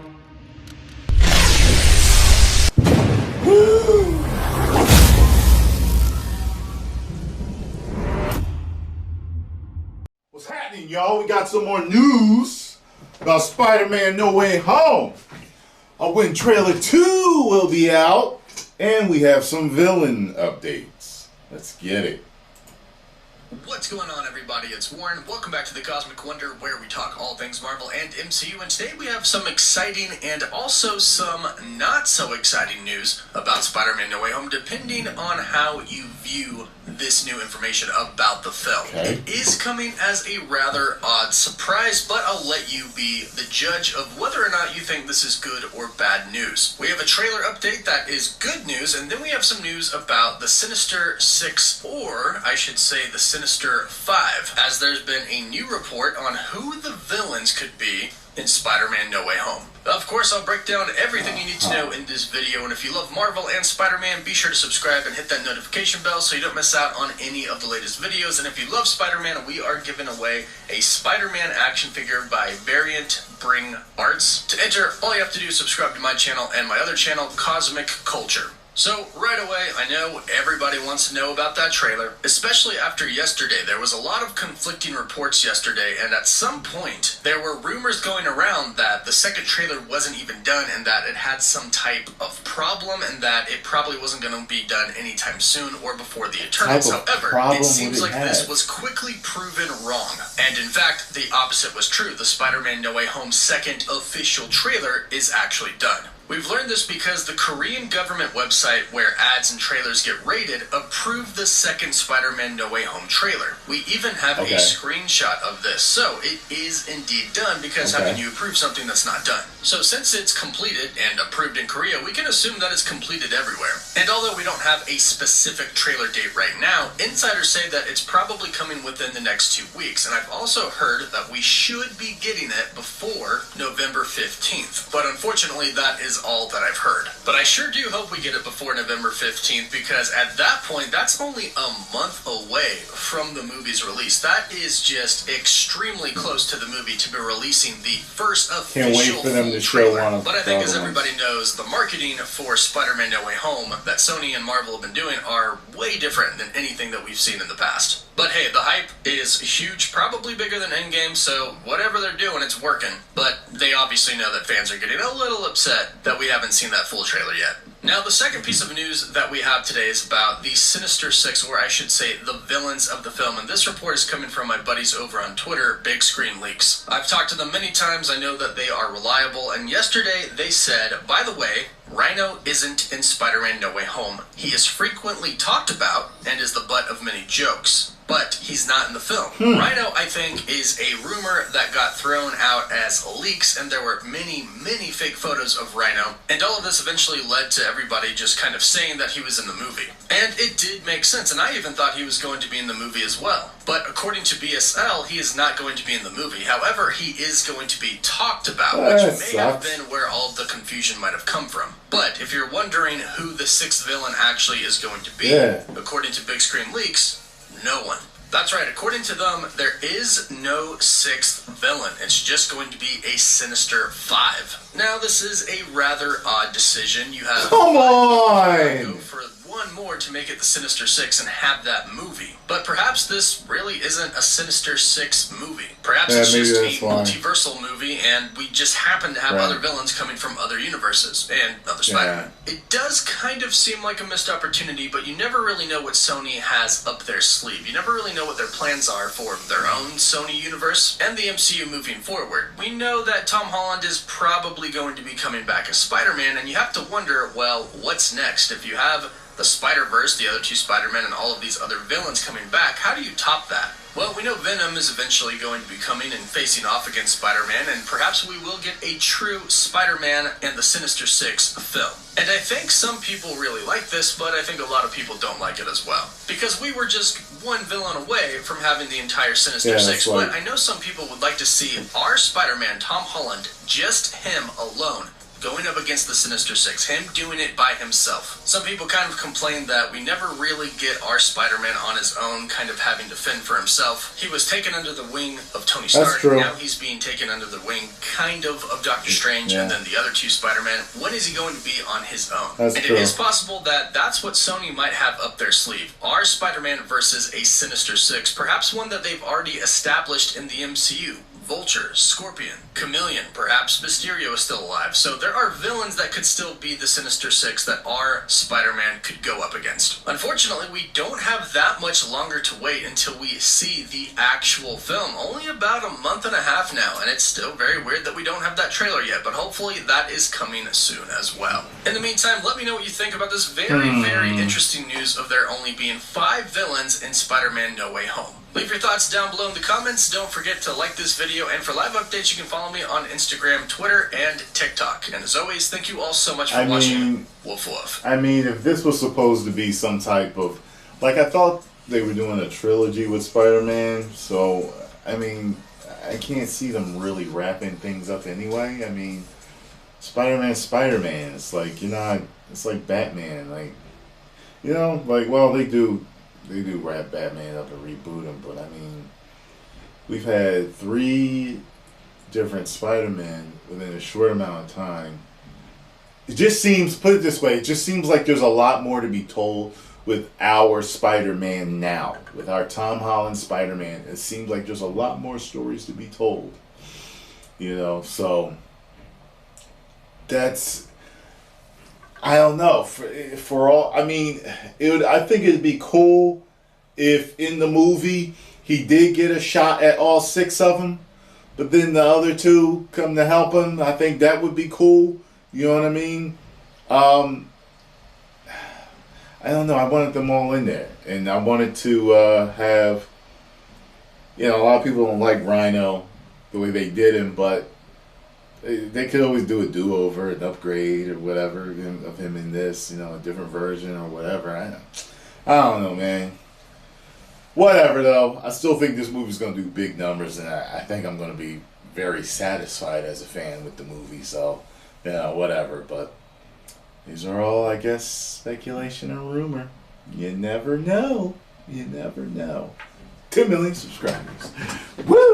What's happening, y'all? We got some more news about Spider-Man No Way Home. When Trailer 2 will be out, and we have some villain updates. Let's get it. What's going on, everybody? It's Warren. Welcome back to the Cosmic Wonder, where we talk all things Marvel and MCU, and today we have some exciting and also some not so exciting news about Spider-Man No Way Home, depending on how you view this new information about the film. Okay. It is coming as a rather odd surprise, but I'll let you be the judge of whether or not you think this is good or bad news. We have a trailer update that is good news, and then we have some news about the Sinister Six, or I should say the Sinister Five, as there's been a new report on who the villains could be in Spider-Man No Way Home. Of course, I'll break down everything you need to know in this video, and if you love Marvel and Spider-Man, be sure to subscribe and hit that notification bell so you don't miss out on any of the latest videos. And if you love Spider-Man, we are giving away a Spider-Man action figure by Variant Bring Arts. To enter, all you have to do is subscribe to my channel and my other channel, Cosmic Culture. So, right away, I know everybody wants to know about that trailer, especially after yesterday. There was a lot of conflicting reports yesterday, and at some point, there were rumors going around that the second trailer wasn't even done, and that it had some type of problem, and that it probably wasn't going to be done anytime soon or before the Eternals. However, it seems like this was quickly proven wrong. And in fact, the opposite was true. The Spider-Man No Way Home second official trailer is actually done. We've learned this because the Korean government website where ads and trailers get rated approved the second Spider-Man No Way Home trailer. We even have a screenshot of this, so it is indeed done, because how can you approve something that's not done? So since it's completed and approved in Korea, we can assume that it's completed everywhere. And although we don't have a specific trailer date right now, insiders say that it's probably coming within the next 2 weeks, and I've also heard that we should be getting it before November 15th. But unfortunately, that is all that I've heard. But I sure do hope we get it before November 15th, because at that point, that's only a month away from the movie's release. That is just extremely close to the movie to be releasing the first official trailer. But I think, as everybody knows, the marketing for Spider-Man No Way Home that Sony and Marvel have been doing are way different than anything that we've seen in the past. But hey, the hype is huge, probably bigger than Endgame, so whatever they're doing, it's working. But they obviously know that fans are getting a little upset that we haven't seen that full trailer yet. Now, the second piece of news that we have today is about the Sinister Six, or I should say the villains of the film, and this report is coming from my buddies over on Twitter, Big Screen Leaks. I've talked to them many times, I know that they are reliable, and yesterday they said, by the way, Rhino isn't in Spider-Man No Way Home. He is frequently talked about and is the butt of many jokes, but he's not in the film. Rhino, I think, is a rumor that got thrown out as leaks, and there were many, many fake photos of Rhino, and all of this eventually led to everybody just kind of saying that he was in the movie. And it did make sense, and I even thought he was going to be in the movie as well. But according to BSL, he is not going to be in the movie. However, he is going to be talked about, which may have been where all of the confusion might have come from. But if you're wondering who the sixth villain actually is going to be, according to Big Screen Leaks, no one. That's right, according to them, there is no sixth villain. It's just going to be a Sinister Five. Now, this is a rather odd decision. You have go for one more to make it the Sinister Six and have that movie. But perhaps this really isn't a Sinister Six movie. Perhaps it's just a multiversal movie, and we just happen to have other villains coming from other universes and other Spider-Man. It does kind of seem like a missed opportunity, but you never really know what Sony has up their sleeve. You never really know what their plans are for their own Sony universe and the MCU moving forward. We know that Tom Holland is probably going to be coming back as Spider-Man, and you have to wonder, well, what's next? If you have the Spider-Verse, the other two Spider-Men, and all of these other villains coming back, how do you top that? Well, we know Venom is eventually going to be coming and facing off against Spider-Man, and perhaps we will get a true Spider-Man and the Sinister Six film. And I think some people really like this, but I think a lot of people don't like it as well. Because we were just one villain away from having the entire Sinister Six, but I know some people would like to see our Spider-Man, Tom Holland, just him alone, going up against the Sinister Six, him doing it by himself. Some people kind of complained that we never really get our Spider-Man on his own, kind of having to fend for himself. He was taken under the wing of Tony Stark. That's true. Now he's being taken under the wing, kind of Doctor Strange, and then the other two Spider-Man. When is he going to be on his own? That's and true. It is possible that that's what Sony might have up their sleeve. Our Spider-Man versus a Sinister Six, perhaps one that they've already established in the MCU. Vulture, Scorpion, Chameleon, perhaps Mysterio is still alive. So there are villains that could still be the Sinister Six that our Spider-Man could go up against. Unfortunately, we don't have that much longer to wait until we see the actual film. Only about a month and a half now, and it's still very weird that we don't have that trailer yet, but hopefully that is coming soon as well. In the meantime, let me know what you think about this very interesting news of there only being 5 villains in Spider-Man No Way Home. Leave your thoughts down below in the comments. Don't forget to like this video, and for live updates, you can follow me on Instagram, Twitter, and TikTok. And as always, thank you all so much for watching. Woof woof. I mean, if this was supposed to be some type of... Like, I thought they were doing a trilogy with Spider-Man, so, I mean, I can't see them really wrapping things up anyway. I mean, Spider-Man's Spider-Man. It's like, you're not... It's like Batman. Like, you know, like, well, they do wrap Batman up and reboot him, but I mean, we've had 3 different Spider-Men within a short amount of time. It just seems, put it this way, it just seems like there's a lot more to be told with our Spider-Man now. With our Tom Holland Spider-Man, it seems like there's a lot more stories to be told. You know, so that's... I don't know. For all, I mean, I think it'd be cool if in the movie he did get a shot at all 6 of them, but then the other 2 come to help him. I think that would be cool. You know what I mean? I don't know. I wanted them all in there, and I wanted to have. You know, a lot of people don't like Rhino the way they did him, but they could always do a do-over, an upgrade, or whatever of him in this, you know, a different version or whatever. I don't know, man. Whatever, though. I still think this movie's going to do big numbers, and I think I'm going to be very satisfied as a fan with the movie. So, you know, whatever. But these are all, I guess, speculation or rumor. You never know. You never know. 2 million subscribers. Woo!